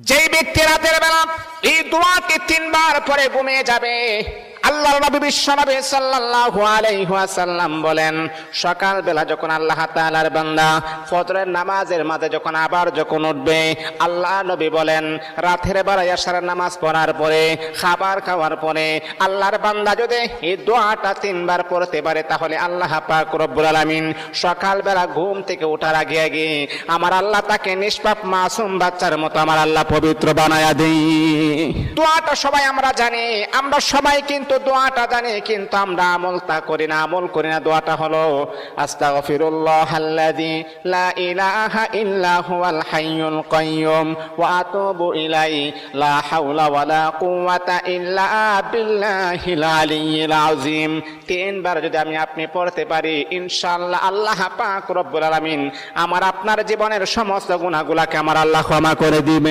যেই ব্যক্তি রাতের বেলা এই দোয়াটি 3 বার পরে ঘুমিয়ে যাবে, আল্লাহর নবী বিশ্বনবী সাল্লাল্লাহু আলাইহি ওয়াসাল্লাম বলেন, সকাল বেলা যখন আল্লাহ তাআলার বান্দা ফজরের নামাজের মাঝে যখন উঠবে, আল্লাহ নবী বলেন রাতের বেলা এশারের নামাজ পড়ার পরে, খাবার খাওয়ার পরে আল্লাহর বান্দা যদি এই দোয়াটা 3 বার পড়তে পারে, তাহলে আল্লাহ পাক রব্বুল আলামিন সকাল বেলা ঘুম থেকে ওঠার আগে আগে আমার আল্লাহ তাকে নিষ্পাপ মাসুম বাচ্চার মতো আমার আল্লাহ পবিত্র বানায়া দেই। দোয়াটা সবাই আমরা জানি, আমরা সবাই কিন্তু দোয়াটা জানি, কিন্তু আমরা আমল করি না। দোয়াটা হলো আস্তাগফিরুল্লাহাল্লাযী লা ইলাহা ইল্লা হুয়াল হাইয়ুল কাইয়্যুম ওয়া আতুবু ইলাইহি লা হাওলা ওয়ালা কুওয়াতা ইল্লা বিল্লাহিল আলিয়্যিল আযীম। 3 বার যদি আপনি পড়তে পারি, ইনশাআল্লাহ আল্লাহ পাক রব্বুল আলামিন আমার আপনার জীবনের সমস্ত গুনাহগুলোকে আমার আল্লাহ ক্ষমা করে দিবেন।